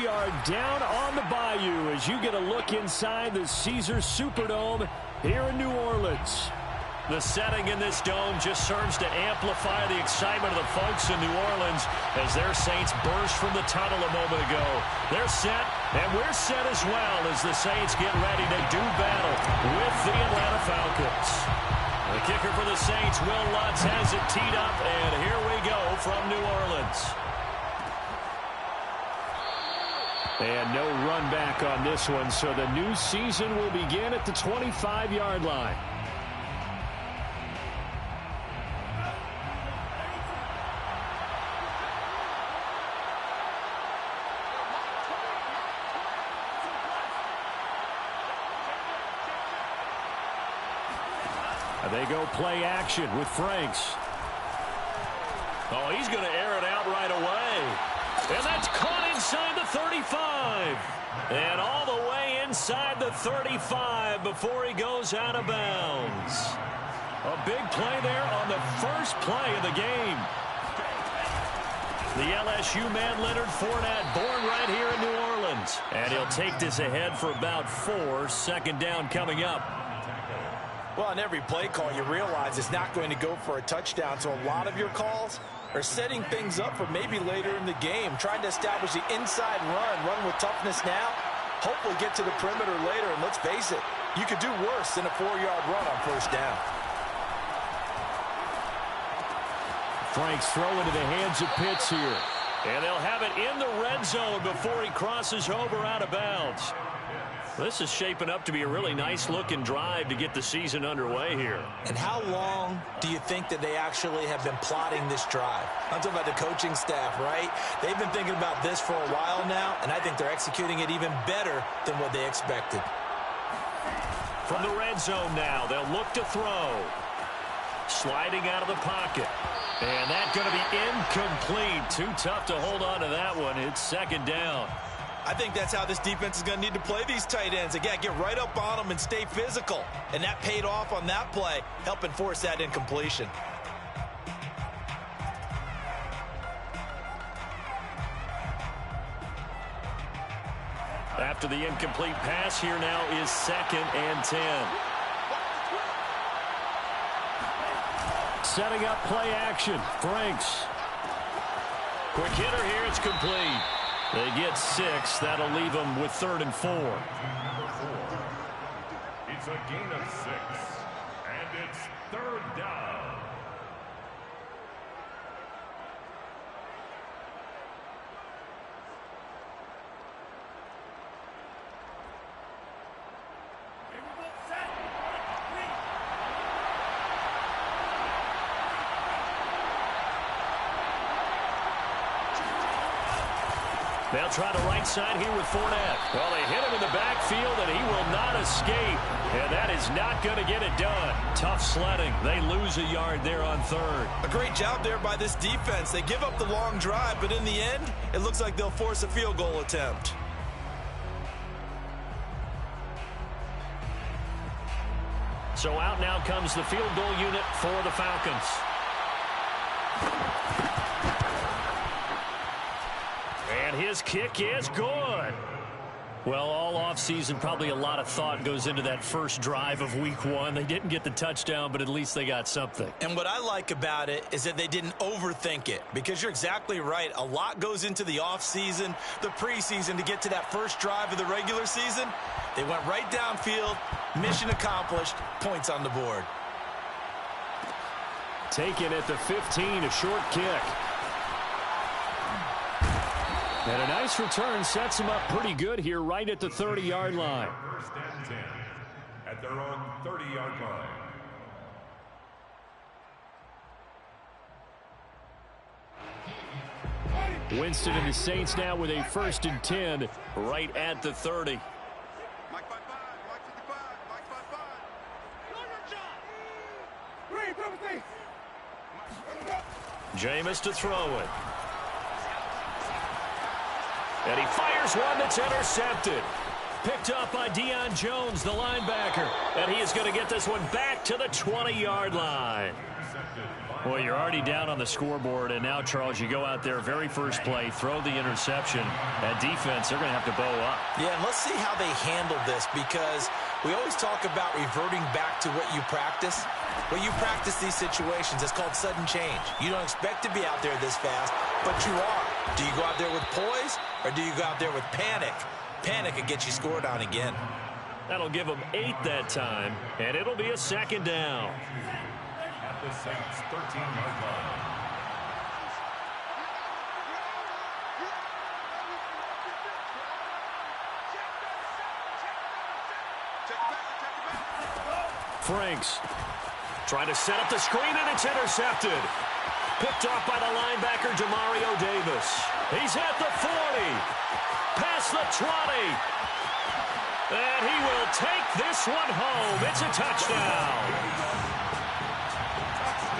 We are down on the bayou as you get a look inside the Caesars Superdome here in New Orleans. The setting in this dome just serves to amplify the excitement of the folks in New Orleans as their Saints burst from the tunnel a moment ago. They're set, and we're set as well as the Saints get ready to do battle with the Atlanta Falcons. The kicker for the Saints, Will Lutz, has it teed up, and here we go from New Orleans. And no run back on this one, so the new season will begin at the 25-yard line. They go play action with Franks. Oh, he's going to air it out right away. And that's caught inside the 35. And all the way inside the 35 before he goes out of bounds. A big play there on the first play of the game. The LSU man, Leonard Fournette, born right here in New Orleans. And he'll take this ahead for about 4. Second down coming up. Well, on every play call, you realize it's not going to go for a touchdown. So a lot of your calls are setting things up for maybe later in the game, trying to establish the inside run with toughness now, hopefully get to the perimeter later. And let's face it, you could do worse than a 4-yard run on first down. Franks throw into the hands of Pitts here. And they'll have it in the red zone before he crosses over out of bounds. This is shaping up to be a really nice-looking drive to get the season underway here. And how long do you think that they actually have been plotting this drive? I'm talking about the coaching staff, right? They've been thinking about this for a while now, and I think they're executing it even better than what they expected. From the red zone now, they'll look to throw. Sliding out of the pocket. And that's going to be incomplete. Too tough to hold on to that one. It's second down. I think that's how this defense is going to need to play these tight ends. Again, get right up on them and stay physical. And that paid off on that play, helping force that incompletion. After the incomplete pass, here now is 2nd and 10. Setting up play action. Franks. Quick hitter here. It's complete. They get 6. That'll leave them with 3rd and 4. It's a gain of 6, and it's 3rd down. They'll try the right side here with Fournette. Well, they hit him in the backfield, and he will not escape. And that is not going to get it done. Tough sledding. They lose a yard there on 3rd. A great job there by this defense. They give up the long drive, but in the end, it looks like they'll force a field goal attempt. So out now comes the field goal unit for the Falcons. And his kick is good. Well, all offseason, probably a lot of thought goes into that first drive of week 1. They didn't get the touchdown, but at least they got something. And what I like about it is that they didn't overthink it, because you're exactly right. A lot goes into the offseason, the preseason, to get to that first drive of the regular season. They went right downfield, mission accomplished, points on the board. Taken at the 15, a short kick. And a nice return sets them up pretty good here right at the 30-yard line. 1st and 10 at their own 30-yard line. Winston and the Saints now with a 1st and 10 right at the 30. Jameis to throw it. And he fires one that's intercepted. Picked up by Deion Jones, the linebacker. And he is going to get this one back to the 20-yard line. Intercepted by Well, you're already down on the scoreboard, and now, Charles, you go out there, very first play, throw the interception. That defense, they're going to have to bow up. Yeah, and let's see how they handle this, because we always talk about reverting back to what you practice. When you practice these situations, it's called sudden change. You don't expect to be out there this fast, but you are. Do you go out there with poise, or do you go out there with panic? Panic could get you scored on again. That'll give them 8 that time, and it'll be a second down. At the Saints' 13-yard line. Franks trying to set up the screen, and it's intercepted. Picked off by the linebacker, Demario Davis. He's at the 40. Past the 20. And he will take this one home. It's a touchdown.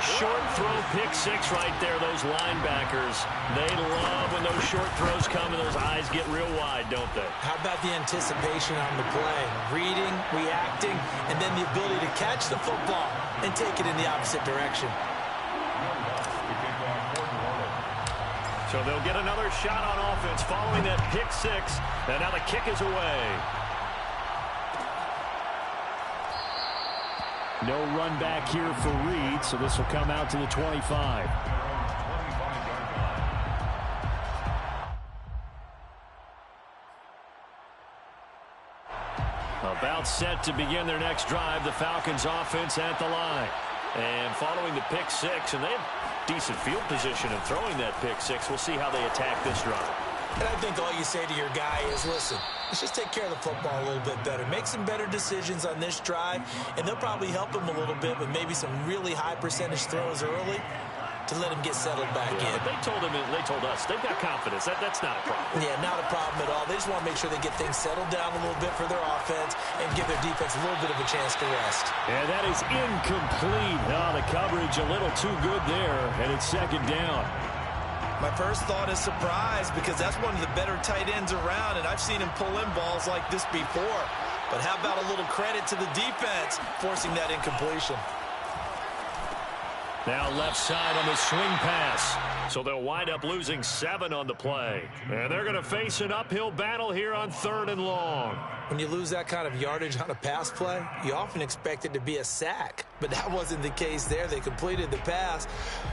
Short throw, pick six right there. Those linebackers, they love when those short throws come and those eyes get real wide, don't they? How about the anticipation on the play? Reading, reacting, and then the ability to catch the football and take it in the opposite direction. So they'll get another shot on offense following that pick six. And now the kick is away. No run back here for Reed, so this will come out to the 25. About set to begin their next drive, the Falcons offense at the line. And following the pick six, and they have decent field position in throwing that pick six. We'll see how they attack this drive. And I think all you say to your guy is, listen, let's just take care of the football a little bit better. Make some better decisions on this drive, and they'll probably help him a little bit with maybe some really high percentage throws early to let him get settled back in. But they told us, they've got confidence. That's not a problem. Yeah, not a problem at all. They just want to make sure they get things settled down a little bit for their offense and give their defense a little bit of a chance to rest. And that is incomplete. Oh, the coverage a little too good there, and it's second down. My first thought is surprise, because that's one of the better tight ends around, and I've seen him pull in balls like this before. But how about a little credit to the defense forcing that incompletion? Now left side on the swing pass. So they'll wind up losing 7 on the play. And they're going to face an uphill battle here on 3rd and long. When you lose that kind of yardage on a pass play, you often expect it to be a sack. But that wasn't the case there. They completed the pass.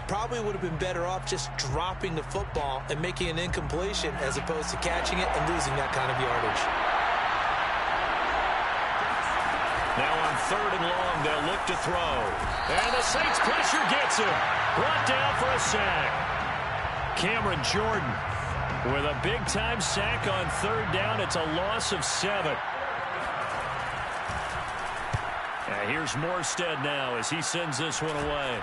Probably would have been better off just dropping the football and making an incompletion as opposed to catching it and losing that kind of yardage. Now on 3rd and long, they'll look to throw. And the Saints pressure gets him. Brought down for a sack. Cameron Jordan with a big-time sack on 3rd down. It's a loss of 7. And here's Morstead now as he sends this one away.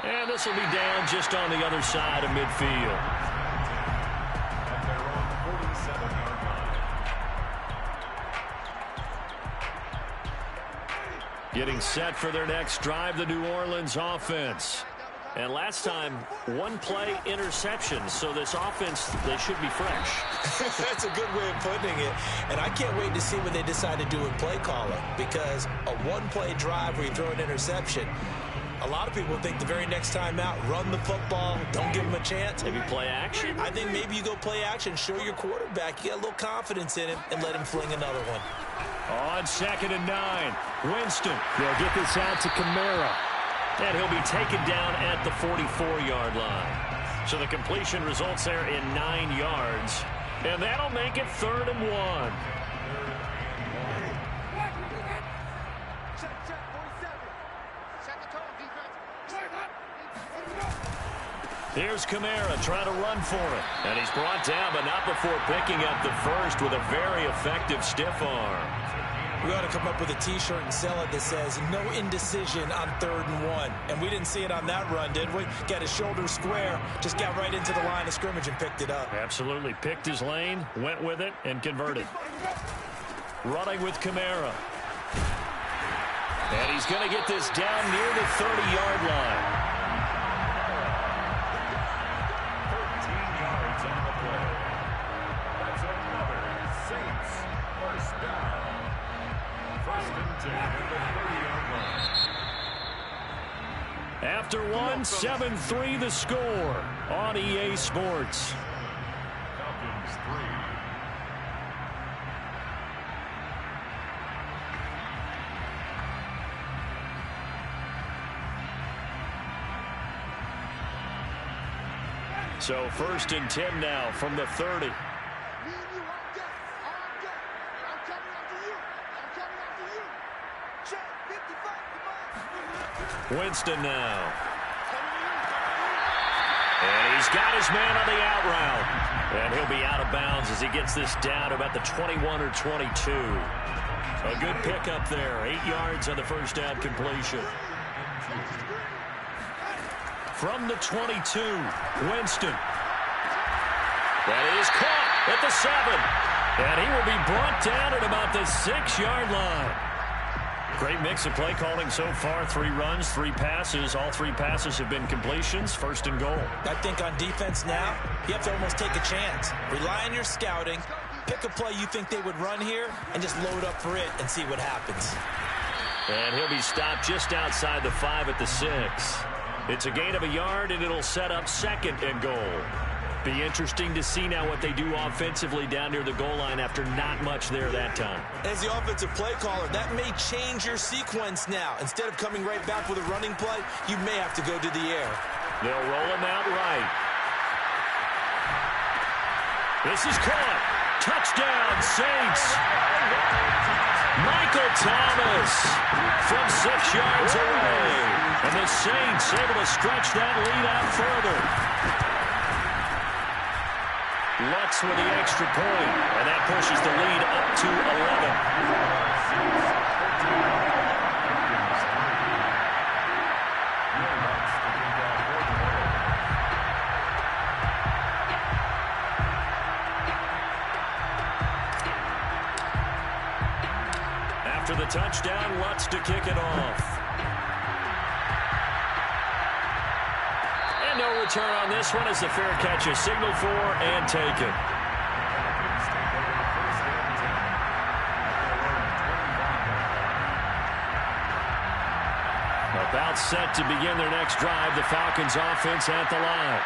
And this will be down just on the other side of midfield. Getting set for their next drive, the New Orleans offense. And last time, 1-play interception. So this offense, they should be fresh. That's a good way of putting it. And I can't wait to see what they decide to do in play calling. Because a 1-play drive where you throw an interception, a lot of people think the very next time out, run the football, don't give them a chance. Maybe play action? I think maybe you go play action, show your quarterback you got a little confidence in him, and let him fling another one. On 2nd and 9, Winston. They'll get this out to Kamara. And he'll be taken down at the 44-yard line. So the completion results there in 9 yards. And that'll make it 3rd and 1. Here's Kamara trying to run for it. And he's brought down, but not before picking up the first with a very effective stiff arm. We ought to come up with a T-shirt and sell it that says, no indecision on 3rd and 1. And we didn't see it on that run, did we? Got his shoulder square, just got right into the line of scrimmage and picked it up. Absolutely. Picked his lane, went with it, and converted. Running with Kamara. And he's going to get this down near the 30-yard line. 13 yards on the play. That's another Saints first down. 1st and 10 at the 30-yard line. After one, 7-3 the score on EA Sports. Falcons 3. So 1st and 10 now from the 30. Winston now. And he's got his man on the out route. And he'll be out of bounds as he gets this down about the 21 or 22. A good pickup there. 8 yards on the first down completion. From the 22, Winston. That is caught at the 7. And he will be brought down at about the 6-yard line. Great mix of play calling so far. 3 runs, 3 passes. All 3 passes have been completions. 1st and goal. I think on defense now, you have to almost take a chance. Rely on your scouting. Pick a play you think they would run here and just load up for it and see what happens. And he'll be stopped just outside the 5 at the 6. It's a gain of a yard, and it'll set up 2nd and goal. Be interesting to see now what they do offensively down near the goal line after not much there that time. As the offensive play caller, that may change your sequence now. Instead of coming right back with a running play, you may have to go to the air. They'll roll him out right. This is caught. Touchdown, Saints. Michael Thomas from 6 yards away. And the Saints able to stretch that lead out further. Lutz with the extra point, and that pushes the lead up to 11. After the touchdown, Lutz to kick it off. No return on this one as the fair catch is signaled for and taken. About set to begin their next drive, the Falcons offense at the line.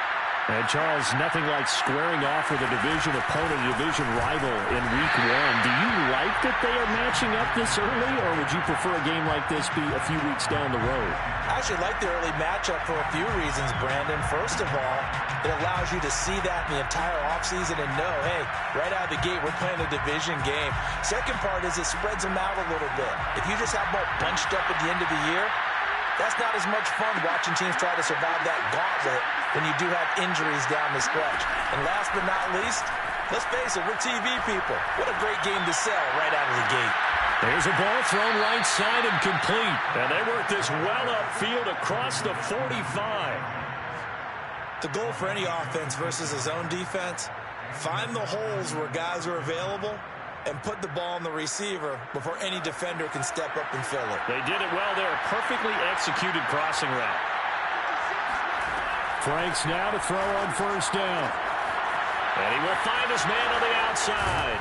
And Charles, nothing like squaring off with a division opponent, a division rival in week 1. Do you like that they are matching up this early, or would you prefer a game like this be a few weeks down the road? I actually like the early matchup for a few reasons, Brandon. First of all, it allows you to see that in the entire offseason and know, hey, right out of the gate, we're playing a division game. Second part is it spreads them out a little bit. If you just have them all bunched up at the end of the year, that's not as much fun watching teams try to survive that gauntlet when you do have injuries down the stretch. And last but not least, let's face it, we're TV people. What a great game to sell right out of the gate. There's a ball thrown right side and complete. And they work this well upfield across the 45. The goal for any offense versus a zone defense, find the holes where guys are available and put the ball on the receiver before any defender can step up and fill it. They did it well there. Perfectly executed crossing route. Franks now to throw on 1st down. And he will find his man on the outside.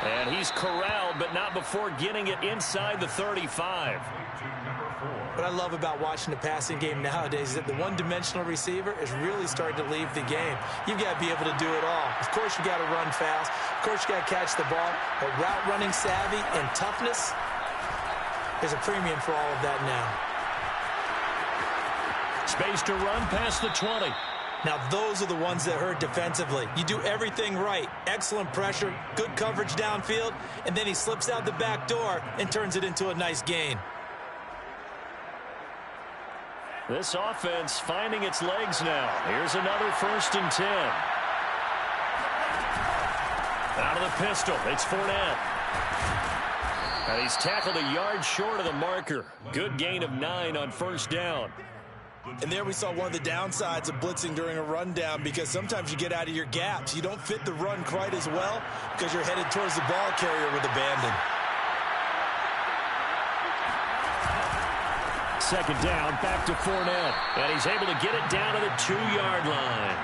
And he's corralled, but not before getting it inside the 35. What I love about watching the passing game nowadays is that the one-dimensional receiver is really starting to leave the game. You've got to be able to do it all. Of course, you got to run fast. Of course, you got to catch the ball. But route running savvy and toughness, there's a premium for all of that now. Space to run past the 20. Now, those are the ones that hurt defensively. You do everything right. Excellent pressure, good coverage downfield, and then he slips out the back door and turns it into a nice gain. This offense finding its legs now. Here's another 1st and 10. Out of the pistol, it's Fournette. And he's tackled a yard short of the marker. Good gain of 9 on 1st down. And there we saw one of the downsides of blitzing during a rundown, because sometimes you get out of your gaps. You don't fit the run quite as well because you're headed towards the ball carrier with abandon. 2nd down, back to Fournette. And he's able to get it down to the 2-yard line.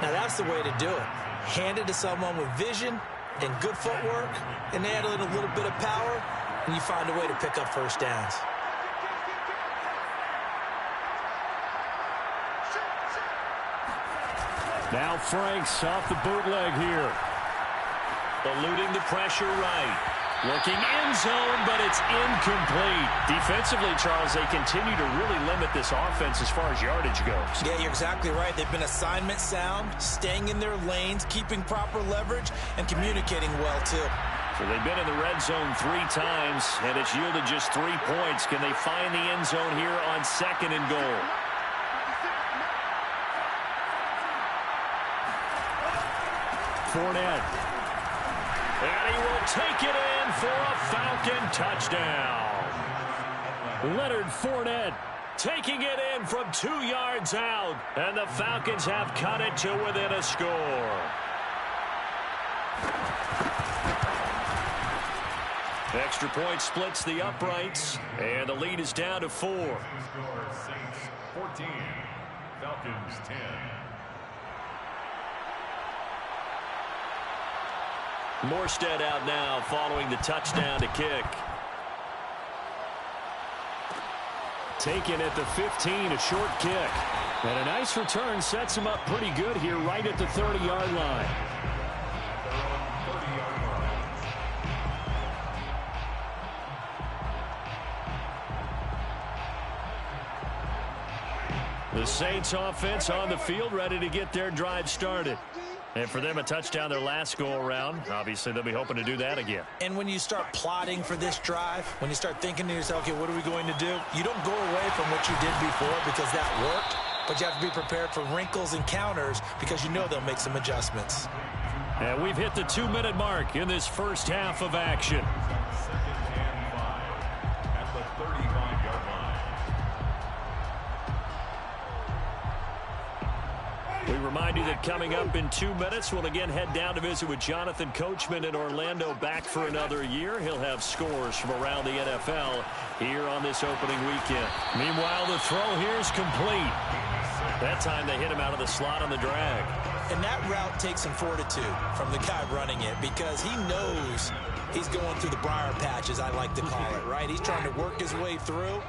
Now that's the way to do it. Hand it to someone with vision and good footwork, and add in a little bit of power, and you find a way to pick up 1st downs. Now Franks off the bootleg here. Eluding the pressure right. Looking end zone, but it's incomplete. Defensively, Charles, they continue to really limit this offense as far as yardage goes. Yeah, you're exactly right. They've been assignment sound, staying in their lanes, keeping proper leverage, and communicating well, too. So they've been in the red zone 3 times, and it's yielded just 3 points. Can they find the end zone here on 2nd and goal? Fournette. And he will take it in for a Falcon touchdown. Leonard Fournette taking it in from 2 yards out. And the Falcons have cut it to within a score. Extra point splits the uprights. And the lead is down to 4. Score Saints 14, Falcons 10. Morstead out now following the touchdown to kick. Taken at the 15, a short kick. And a nice return sets him up pretty good here right at the 30-yard line. The Saints offense on the field ready to get their drive started. And for them, a touchdown their last go-around. Obviously, they'll be hoping to do that again. And when you start plotting for this drive, when you start thinking to yourself, okay, what are we going to do? You don't go away from what you did before because that worked, but you have to be prepared for wrinkles and counters because you know they'll make some adjustments. And we've hit the 2-minute mark in this first half of action. 2nd and 5 at the 35-yard line. We remind you that coming up in 2 minutes, we'll again head down to visit with Jonathan Coachman in Orlando, back for another year. He'll have scores from around the NFL here on this opening weekend. Meanwhile, the throw here is complete. That time they hit him out of the slot on the drag. And that route takes some fortitude from the guy running it because he knows he's going through the briar patch, as I like to call it, right? He's trying to work his way through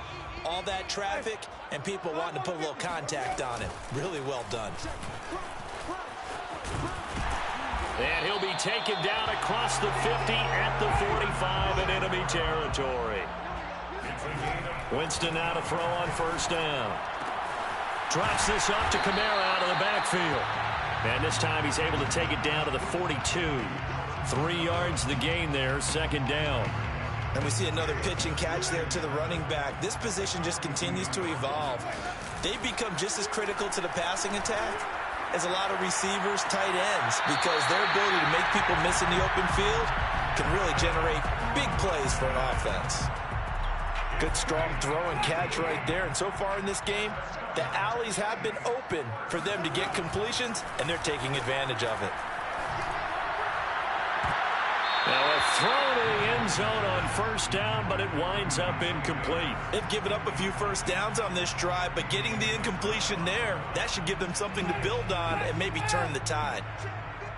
all that traffic and people wanting to put a little contact on it. Really well done. And he'll be taken down across the 50 at the 45 in enemy territory. Winston now to throw on first down. Drops this off to Kamara out of the backfield. And this time he's able to take it down to the 42. 3 yards the gain there, 2nd down. And we see another pitch and catch there to the running back. This position just continues to evolve. They become just as critical to the passing attack as a lot of receivers, tight ends, because their ability to make people miss in the open field can really generate big plays for an offense. Good, strong throw and catch right there. And so far in this game, the alleys have been open for them to get completions, and they're taking advantage of it. Now a throw to the end zone on first down, but it winds up incomplete. They've given up a few first downs on this drive, but getting the incompletion there, that should give them something to build on and maybe turn the tide.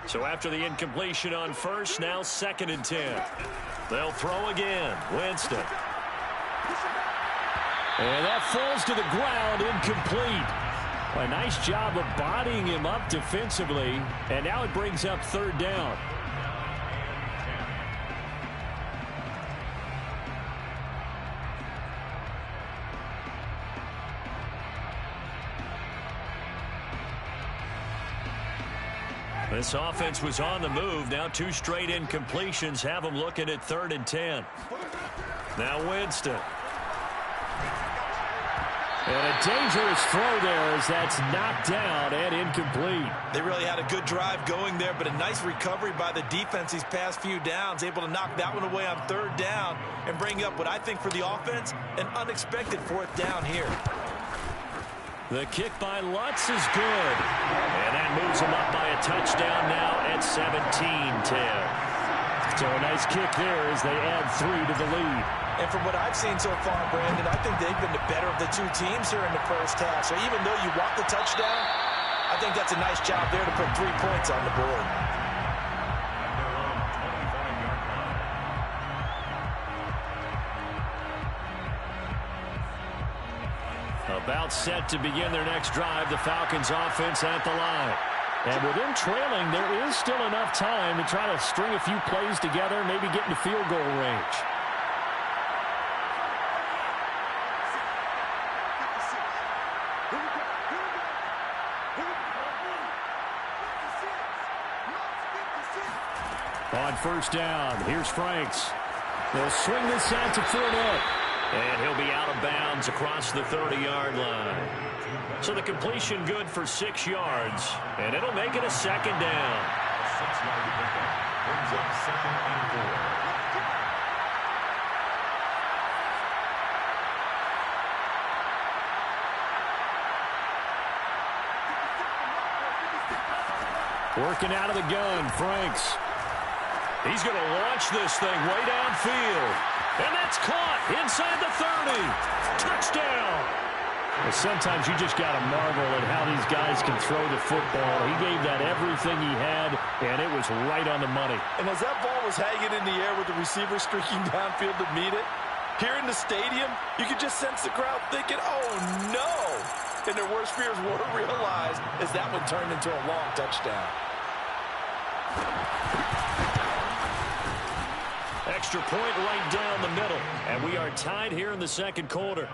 So after the incompletion on first, now 2nd and 10. They'll throw again. Winston. And that falls to the ground, incomplete. A nice job of bodying him up defensively, and now it brings up 3rd down. This offense was on the move. Now 2 straight incompletions have them looking at 3rd and 10. Now Winston. And a dangerous throw there as that's knocked down and incomplete. They really had a good drive going there, but a nice recovery by the defense these past few downs, able to knock that one away on 3rd down and bring up what I think for the offense, an unexpected 4th down here. The kick by Lutz is good. And that moves him up by a touchdown now at 17-10. So a nice kick there as they add 3 to the lead. And from what I've seen so far, Brandon, I think they've been the better of the 2 teams here in the first half. So even though you want the touchdown, I think that's a nice job there to put 3 points on the board. About set to begin their next drive, the Falcons offense at the line. And with them trailing, there is still enough time to try to string a few plays together, maybe get into field goal range. On first down, here's Franks. They'll swing this out to Fournette. And he'll be out of bounds across the 30-yard line. So the completion good for 6 yards, and it'll make it a second down. A 6-yard pickup brings up 2nd and 4. Working out of the gun, Franks. He's going to launch this thing way downfield. And that's caught inside the 30. Touchdown. Well, sometimes you just got to marvel at how these guys can throw the football. He gave that everything he had, and it was right on the money. And as that ball was hanging in the air with the receiver streaking downfield to meet it, here in the stadium, you could just sense the crowd thinking, oh, no. And their worst fears were realized as that one turned into a long touchdown. Extra point right down the middle. And we are tied here in the second quarter.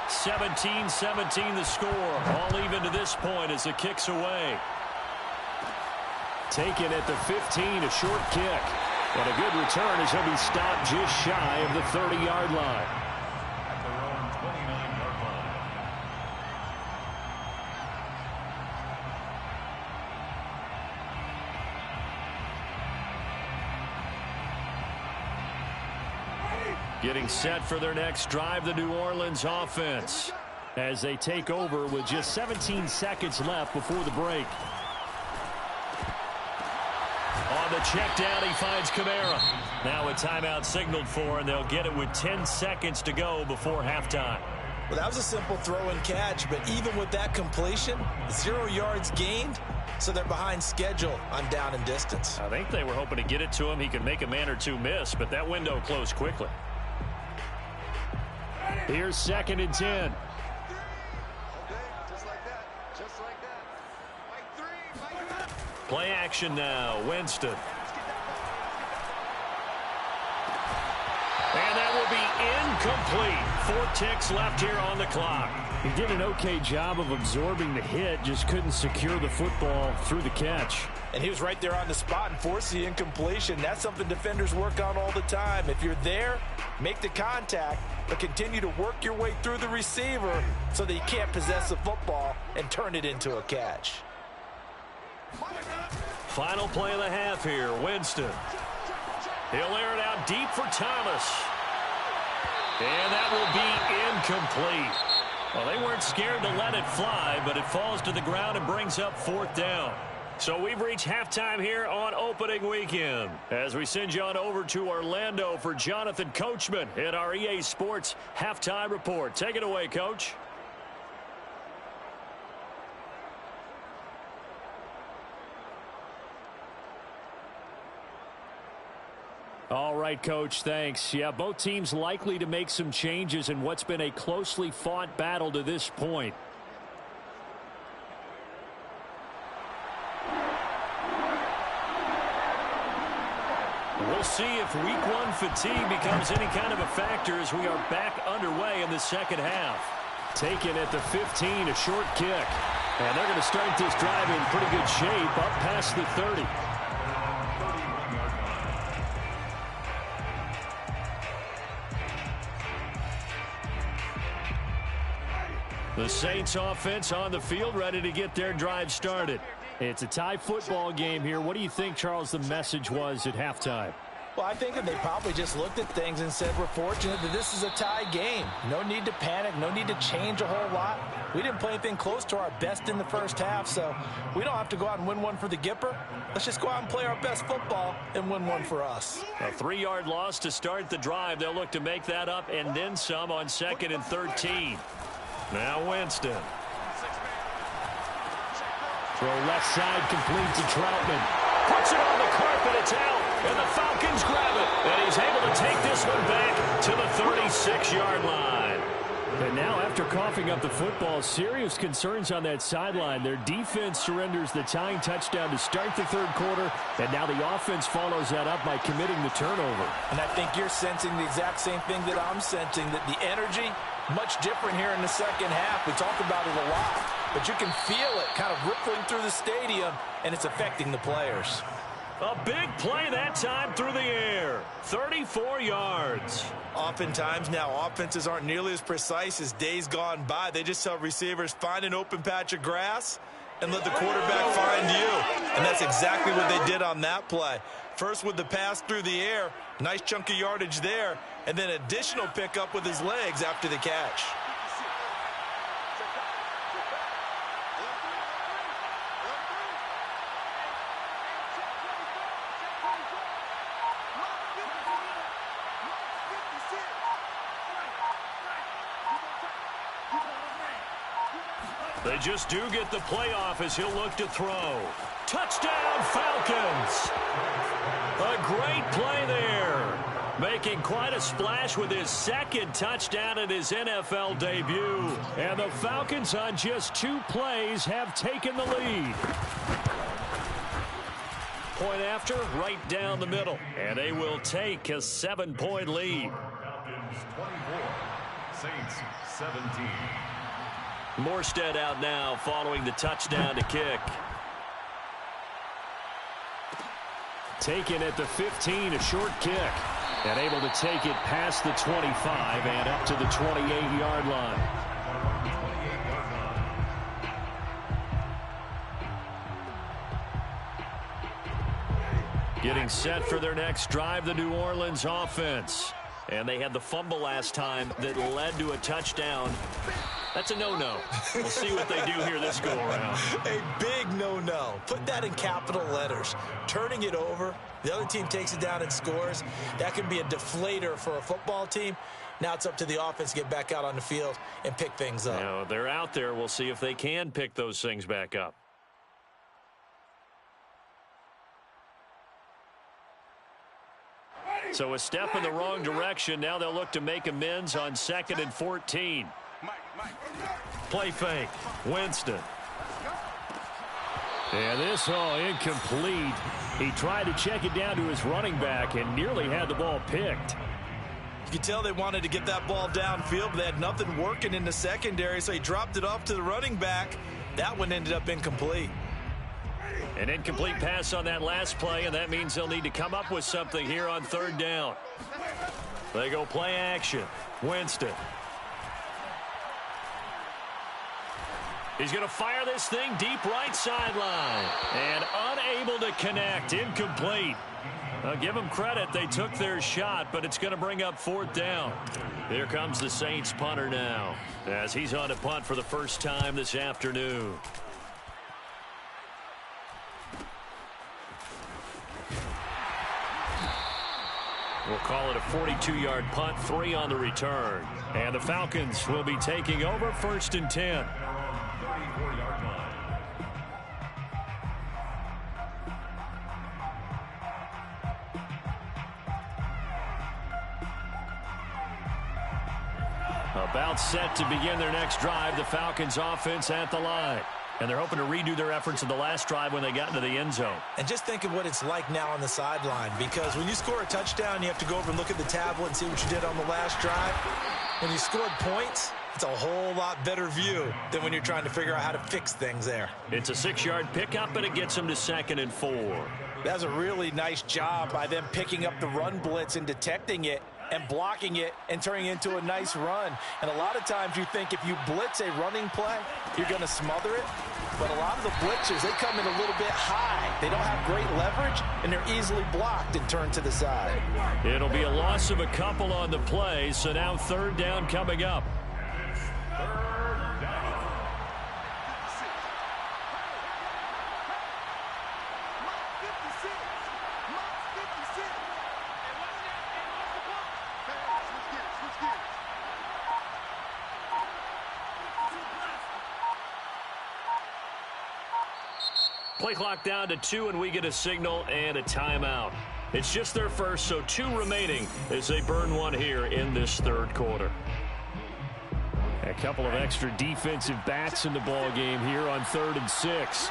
17-17 the score. All even to this point as the kick's away. Taken at the 15, a short kick. But a good return as he'll be stopped just shy of the 30-yard line. At their own 29-yard line. Getting set for their next drive, the New Orleans offense, as they take over with just 17 seconds left before the break. On the check down, he finds Kamara. Now a timeout signaled for, and they'll get it with 10 seconds to go before halftime. Well, that was a simple throw and catch, but even with that completion, 0 yards gained, so they're behind schedule on down and distance. I think they were hoping to get it to him. He could make a man or two miss, but that window closed quickly. Here's 2nd and 10. Play action now, Winston. And that will be incomplete. 4 ticks left here on the clock. He did an okay job of absorbing the hit, just couldn't secure the football through the catch. And he was right there on the spot and forced the incompletion. That's something defenders work on all the time. If you're there, make the contact, but continue to work your way through the receiver so that you can't possess the football and turn it into a catch. Final play of the half here, Winston. He'll air it out deep for Thomas. And that will be incomplete. Well, they weren't scared to let it fly, but it falls to the ground and brings up 4th down. So we've reached halftime here on opening weekend as we send you on over to Orlando for Jonathan Coachman in our EA Sports Halftime Report. Take it away, Coach. All right, Coach, thanks. Yeah, both teams likely to make some changes in what's been a closely fought battle to this point. We'll see if week 1 fatigue becomes any kind of a factor as we are back underway in the second half. Taken at the 15, a short kick. And they're going to start this drive in pretty good shape up past the 30. The Saints offense on the field ready to get their drive started. It's a tie football game here. What do you think, Charles, the message was at halftime? Well, I think that they probably just looked at things and said, we're fortunate that this is a tie game. No need to panic, no need to change a whole lot. We didn't play anything close to our best in the first half, so we don't have to go out and win one for the Gipper. Let's just go out and play our best football and win one for us. A 3-yard loss to start the drive. They'll look to make that up and then some on 2nd and 13. Now Winston. Throw left side complete to Troutman. Puts it on the carpet. It's out. And the Falcons grab it. And he's able to take this one back to the 36-yard line. And now after coughing up the football, serious concerns on that sideline. Their defense surrenders the tying touchdown to start the third quarter, and now the offense follows that up by committing the turnover. And I think you're sensing the exact same thing that I'm sensing, that the energy, much different here in the second half. We talk about it a lot, but you can feel it kind of rippling through the stadium, and it's affecting the players. A big play that time through the air. 34 yards. Oftentimes now, offenses aren't nearly as precise as days gone by. They just tell receivers, find an open patch of grass and let the quarterback find you. And that's exactly what they did on that play. First with the pass through the air, nice chunk of yardage there, and then additional pickup with his legs after the catch. They just do get the playoff as he'll look to throw. Touchdown, Falcons! A great play there. Making quite a splash with his second touchdown in his NFL debut. And the Falcons on just 2 plays have taken the lead. Point after, right down the middle. And they will take a 7-point lead. Falcons 24, Saints 17. Morstead out now following the touchdown to kick. Taken at the 15, a short kick. And able to take it past the 25 and up to the 28-yard line. Getting set for their next drive, the New Orleans offense. And they had the fumble last time that led to a touchdown. That's a no-no. We'll see what they do here this go-around. A big no-no. Put that in capital letters. Turning it over, the other team takes it down and scores. That can be a deflator for a football team. Now it's up to the offense to get back out on the field and pick things up. Now, they're out there. We'll see if they can pick those things back up. So a step in the wrong direction. Now they'll look to make amends on 2nd and 14. Play fake. Winston. And this all incomplete. He tried to check it down to his running back and nearly had the ball picked. You could tell they wanted to get that ball downfield, but they had nothing working in the secondary, so he dropped it off to the running back. That one ended up incomplete. An incomplete pass on that last play, and that means they'll need to come up with something here on 3rd down. They go play action. Winston. He's going to fire this thing deep right sideline. And unable to connect. Incomplete. I'll give them credit. They took their shot, but it's going to bring up 4th down. Here comes the Saints punter now, as he's on to punt for the first time this afternoon. We'll call it a 42-yard punt, 3 on the return. And the Falcons will be taking over 1st and 10. About set to begin their next drive, the Falcons offense at the line. And they're hoping to redo their efforts in the last drive when they got into the end zone. And just think of what it's like now on the sideline, because when you score a touchdown, you have to go over and look at the tablet and see what you did on the last drive. When you scored points, it's a whole lot better view than when you're trying to figure out how to fix things there. It's a 6-yard pickup, and it gets them to 2nd and 4. That's a really nice job by them picking up the run blitz and detecting it and blocking it and turning it into a nice run. And a lot of times you think if you blitz a running play, you're going to smother it. But a lot of the blitzers, they come in a little bit high. They don't have great leverage, and they're easily blocked and turned to the side. It'll be a loss of a couple on the play, so now 3rd down coming up. Play clock down to 2, and we get a signal and a timeout. It's just their first, so 2 remaining as they burn one here in this 3rd quarter. A couple of extra defensive backs in the ball game here on 3rd and 6.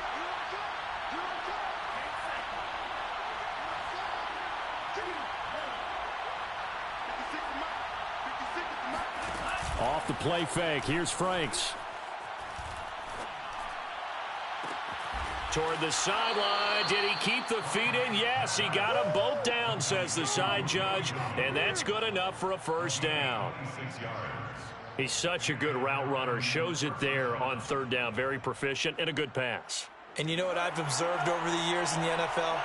Off the play fake. Here's Franks. Toward the sideline. Did he keep the feet in? Yes, he got them both down, says the side judge. And that's good enough for a first down. He's such a good route runner. Shows it there on 3rd down. Very proficient and a good pass. And you know what I've observed over the years in the NFL?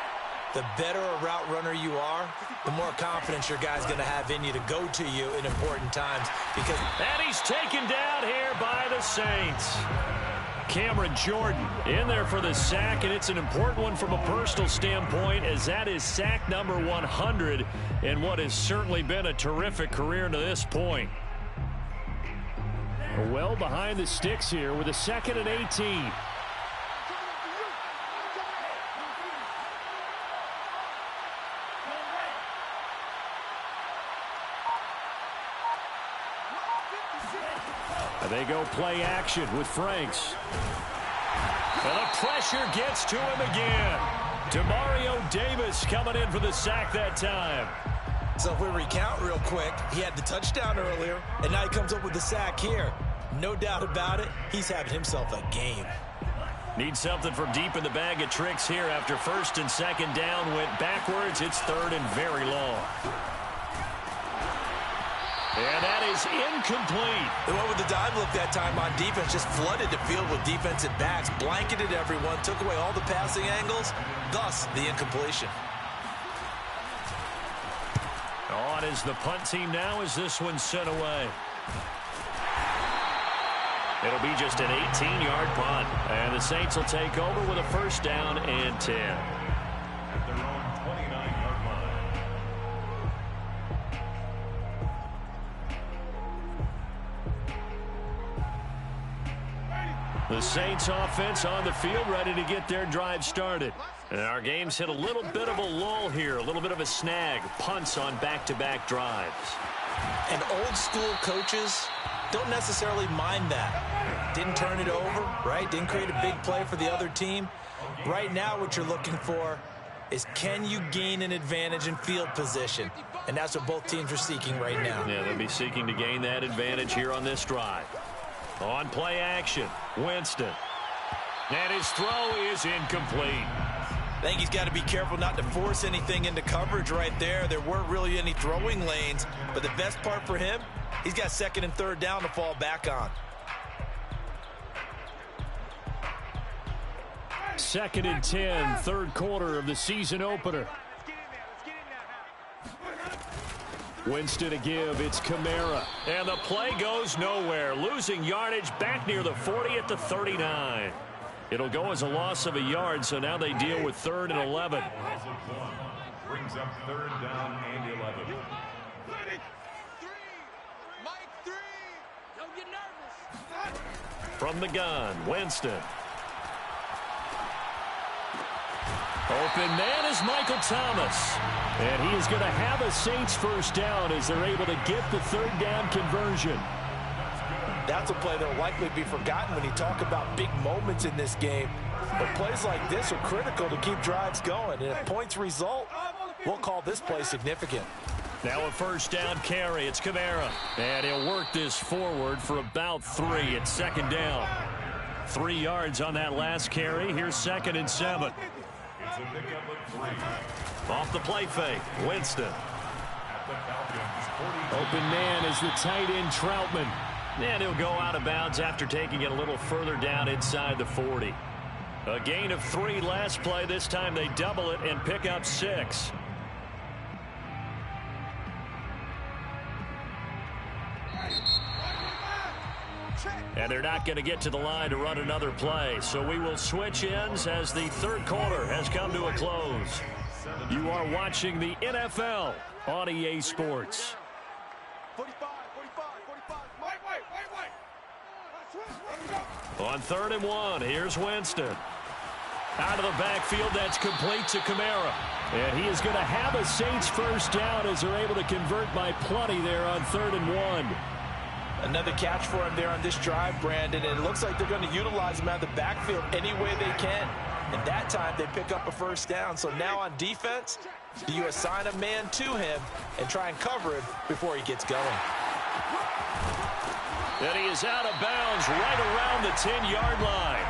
The better a route runner you are, the more confidence your guy's going to have in you to go to you in important times. And he's taken down here by the Saints. Cameron Jordan in there for the sack, and it's an important one from a personal standpoint, as that is sack number 100 in what has certainly been a terrific career to this point. Well behind the sticks here with a 2nd and 18. They go play action with Franks. And the pressure gets to him again. Demario Davis coming in for the sack that time. So if we recount real quick, he had the touchdown earlier, and now he comes up with the sack here. No doubt about it, he's having himself a game. Needs something from deep in the bag of tricks here after 1st and 2nd down. Went backwards. It's 3rd and very long. And that is incomplete. They went with the dive look that time on defense, just flooded the field with defensive backs, blanketed everyone, took away all the passing angles, thus the incompletion. On is the punt team now as this one's sent away. It'll be just an 18-yard punt. And the Saints will take over with a 1st down and 10. At their own 29-yard line. The Saints offense on the field ready to get their drive started. And our game's hit a little bit of a lull here, a little bit of a snag. Punts on back-to-back drives. And old-school coaches don't necessarily mind that. Didn't turn it over, right? Didn't create a big play for the other team. Right now what you're looking for is, can you gain an advantage in field position? And that's what both teams are seeking right now. Yeah, they'll be seeking to gain that advantage here on this drive. On play action, Winston. And his throw is incomplete. I think he's got to be careful not to force anything into coverage right there. There weren't really any throwing lanes, but the best part for him, he's got 2nd and 3rd down to fall back on. 2nd and 10, 3rd quarter of the season opener. Winston to give, it's Kamara. And the play goes nowhere. Losing yardage back near the 40 at the 39. It'll go as a loss of a yard, so now they deal with 3rd and 11. Brings up 3rd down and 11. From the gun, Winston. Open man is Michael Thomas. And he is going to have a Saints 1st down as they're able to get the 3rd down conversion. That's a play that will likely be forgotten when you talk about big moments in this game. But plays like this are critical to keep drives going. And if points result, we'll call this play significant. Now a 1st down carry. It's Kamara. And he'll work this forward for about 3. It's 2nd down. 3 yards on that last carry. Here's 2nd and 7. It's a pickup of 3. Off the play fake, Winston. At the Falcons, 40. Open man is the tight end, Troutman. And he'll go out of bounds after taking it a little further down inside the 40. A gain of 3 last play. This time they double it and pick up 6. And they're not going to get to the line to run another play. So we will switch ends as the 3rd quarter has come to a close. You are watching the NFL on EA Sports. 45. On 3rd and 1, here's Winston. Out of the backfield, that's complete to Kamara. And he is going to have a Saints 1st down as they're able to convert by plenty there on 3rd and 1. Another catch for him there on this drive, Brandon, and it looks like they're going to utilize him out of the backfield any way they can. And that time they pick up a first down. So now on defense, do you assign a man to him and try and cover him before he gets going? And he is out of bounds right around the 10-yard line.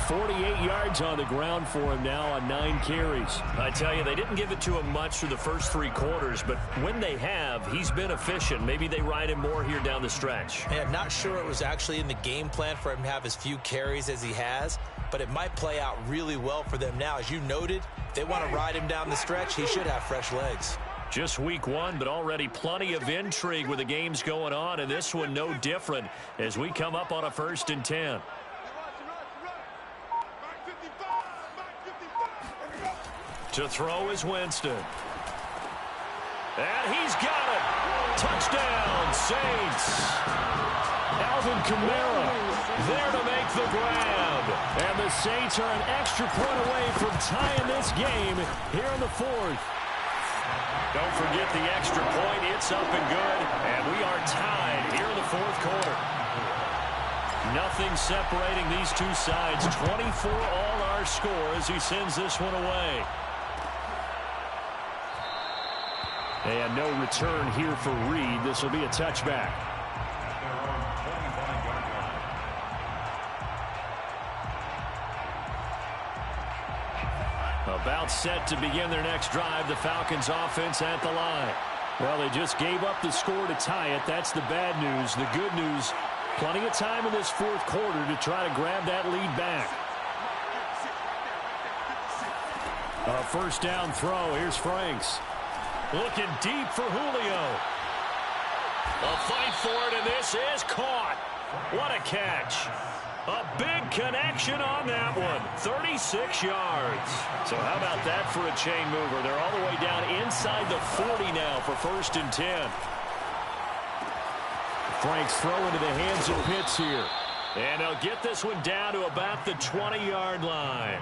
48 yards on the ground for him now on 9 carries. I tell you, they didn't give it to him much through the first 3 quarters, but when they have, he's been efficient. Maybe they ride him more here down the stretch. Yeah, I'm not sure it was actually in the game plan for him to have as few carries as he has, but it might play out really well for them now. As you noted, if they want to ride him down the stretch, he should have fresh legs. Just week 1, but already plenty of intrigue with the games going on, and this one no different as we come up on a 1st and 10. To throw is Winston. And he's got it. Touchdown, Saints. Alvin Kamara there to make the grab. And the Saints are an extra point away from tying this game here in the 4th. Don't forget the extra point. It's up and good. And we are tied here in the 4th quarter. Nothing separating these two sides. 24 all our score as he sends this one away. And no return here for Reed. This will be a touchback. About set to begin their next drive. The Falcons offense at the line. Well, they just gave up the score to tie it. That's the bad news. The good news, plenty of time in this 4th quarter to try to grab that lead back. A first down throw. Here's Franks. Looking deep for Julio. A fight for it, and this is caught. What a catch. A big connection on that one. 36 yards. So how about that for a chain mover? They're all the way down inside the 40 now for 1st and 10. Franks throw into the hands of Pitts here. And they'll get this one down to about the 20-yard line.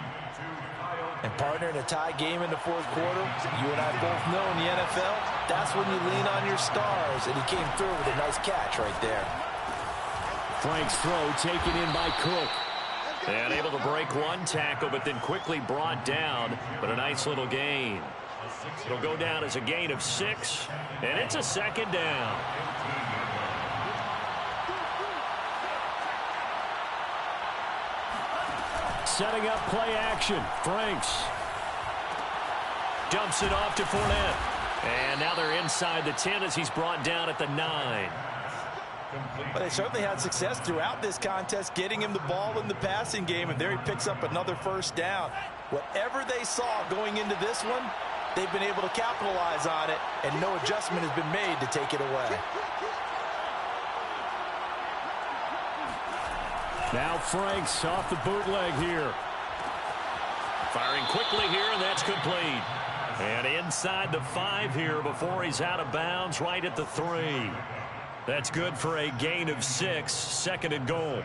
And partner, in a tie game in the 4th quarter, you and I both know in the NFL, that's when you lean on your stars. And he came through with a nice catch right there. Frank's throw taken in by Cook. And able to break one tackle, but then quickly brought down. But a nice little gain. It'll go down as a gain of 6. And it's a 2nd down. Setting up play action. Franks dumps it off to Fournette. And now they're inside the 10 as he's brought down at the 9. Well, they certainly had success throughout this contest getting him the ball in the passing game, and there he picks up another first down. Whatever they saw going into this one, they've been able to capitalize on it, and no adjustment has been made to take it away. Now Franks off the bootleg here. Firing quickly here, and that's complete. And inside the 5 here before he's out of bounds right at the 3. That's good for a gain of 6, 2nd and goal.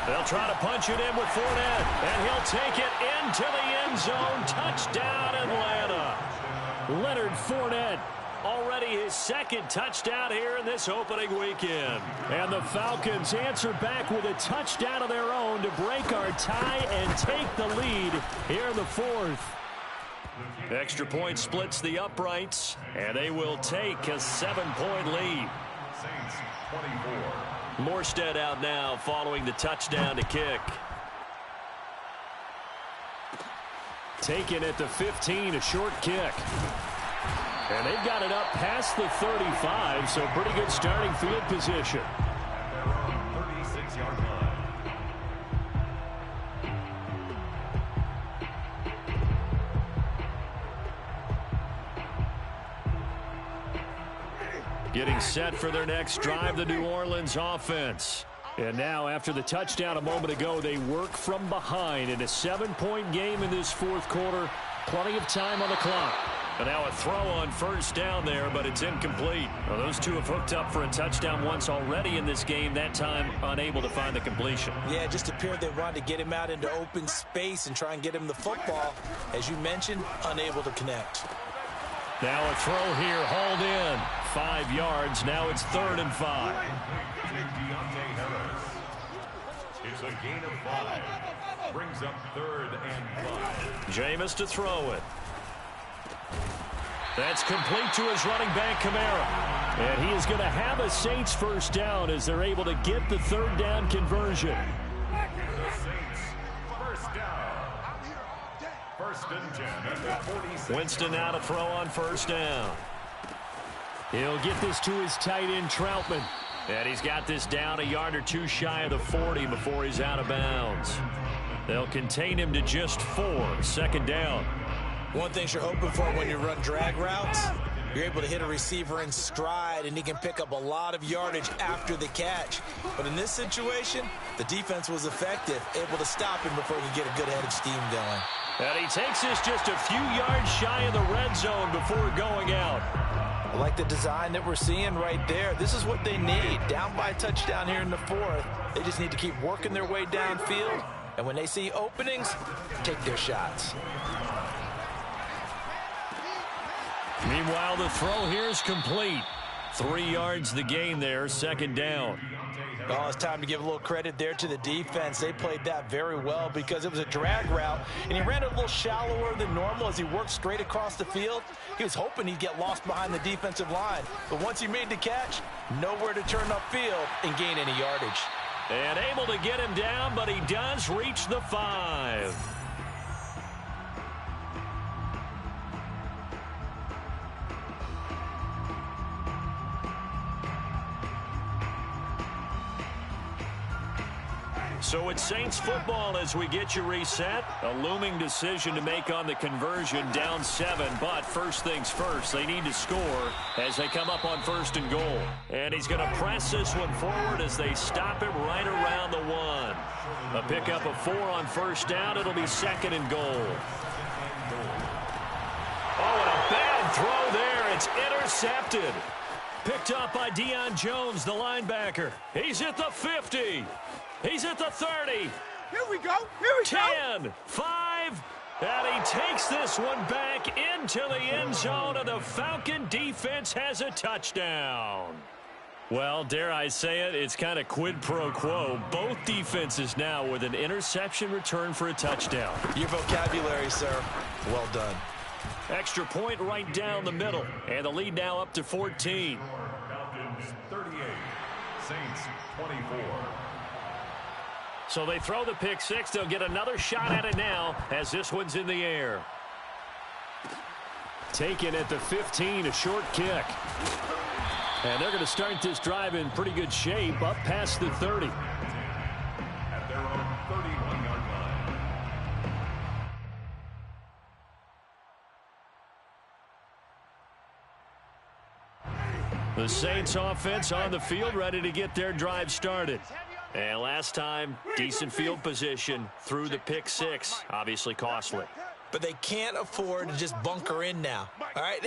They'll try to punch it in with Fournette, and he'll take it into the end zone. Touchdown, Atlanta. Leonard Fournette, already his 2nd touchdown here in this opening weekend. And the Falcons answer back with a touchdown of their own to break our tie and take the lead here in the 4th. Extra point splits the uprights, and they will take a 7-point lead. Saints 24. Morstead out now following the touchdown to kick. Taken at the 15, a short kick. And they've got it up past the 35, so pretty good starting field position. At their own 36-yard line. Getting set for their next drive, the New Orleans offense. And now, after the touchdown a moment ago, they work from behind in a 7-point game in this 4th quarter. Plenty of time on the clock. And now a throw on first down there, but it's incomplete. Well, those two have hooked up for a touchdown once already in this game, that time unable to find the completion. Yeah, it just appeared they wanted to get him out into open space and try and get him the football. As you mentioned, unable to connect. Now a throw here, hauled in. 5 yards, now it's 3rd and 5. It's a gain of 5. Brings up 3rd and 5. Jameis to throw it. That's complete to his running back, Kamara. And he is going to have a Saints first down as they're able to get the 3rd down conversion. The Saints first down. 1st and 10 at the 46. Winston now to throw on first down. He'll get this to his tight end, Troutman. And he's got this down a yard or two shy of the 40 before he's out of bounds. They'll contain him to just 4. 2nd down. One thing you're hoping for when you run drag routes, you're able to hit a receiver in stride, and he can pick up a lot of yardage after the catch. But in this situation, the defense was effective, able to stop him before he could get a good head of steam going. And he takes this just a few yards shy of the red zone before going out. I like the design that we're seeing right there. This is what they need. Down by a touchdown here in the 4th. They just need to keep working their way downfield. And when they see openings, take their shots. Meanwhile, the throw here is complete. 3 yards the gain there, 2nd down. Oh, it's time to give a little credit there to the defense. They played that very well because it was a drag route, and he ran it a little shallower than normal as he worked straight across the field. He was hoping he'd get lost behind the defensive line, but once he made the catch, nowhere to turn upfield and gain any yardage. And able to get him down, but he does reach the 5. So it's Saints football as we get you reset. A looming decision to make on the conversion, down 7. But first things first, they need to score as they come up on 1st and goal. And he's going to press this one forward as they stop him right around the 1. A pickup of 4 on first down. It'll be 2nd and goal. Oh, and a bad throw there. It's intercepted. Picked up by Deion Jones, the linebacker. He's at the 50. He's at the 30. Here we go. Here we 10, 5, and he takes this one back into the end zone, and the Falcon defense has a touchdown. Well, dare I say it, it's kind of quid pro quo. Both defenses now with an interception return for a touchdown. Your vocabulary, sir. Well done. Extra point right down the middle, and the lead now up to 14. Falcons 38, Saints 24. So they throw the pick 6. They'll get another shot at it now as this one's in the air. Taken at the 15, a short kick. And they're going to start this drive in pretty good shape, up past the 30. At their own 31-yard line. The Saints offense on the field, ready to get their drive started. And last time, decent field position through the pick 6, obviously costly. But they can't afford to just bunker in now. All right,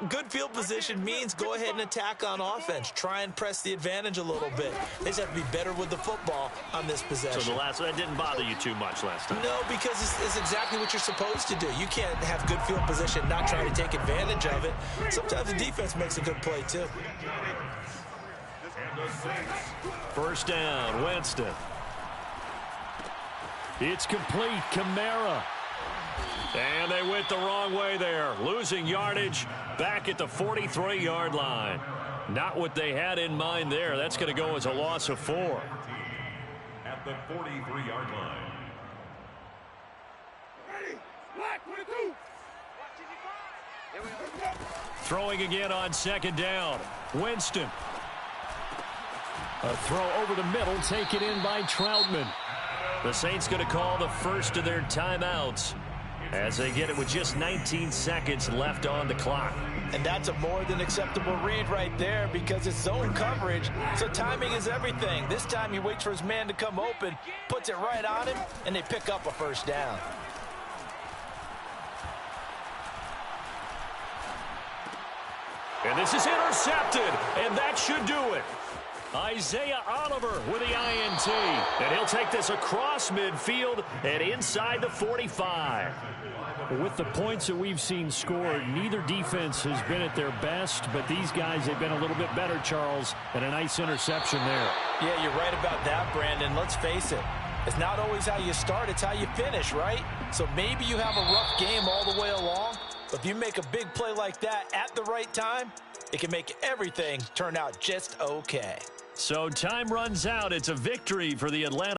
good field position means go ahead and attack on offense. Try and press the advantage a little bit. They just have to be better with the football on this possession. So that didn't bother you too much last time? No, because it's exactly what you're supposed to do. You can't have good field position, not try to take advantage of it. Sometimes the defense makes a good play, too. And the Saints. First down, Winston. It's complete, Kamara. And they went the wrong way there, losing yardage back at the 43-yard line. Not what they had in mind there. That's going to go as a loss of 4. At the 43-yard line. Throwing again on 2nd down. Winston. A throw over the middle, taken in by Troutman. The Saints going to call the first of their timeouts as they get it with just 19 seconds left on the clock. And that's a more than acceptable read right there because it's zone coverage, so timing is everything. This time he waits for his man to come open, puts it right on him, and they pick up a first down. And this is intercepted, and that should do it. Isaiah Oliver with the INT. And he'll take this across midfield and inside the 45. With the points that we've seen scored, neither defense has been at their best, but these guys have been a little bit better, Charles, and a nice interception there. Yeah, you're right about that, Brandon. Let's face it. It's not always how you start, it's how you finish, right? So maybe you have a rough game all the way along, but if you make a big play like that at the right time, it can make everything turn out just okay. So time runs out. It's a victory for the Atlanta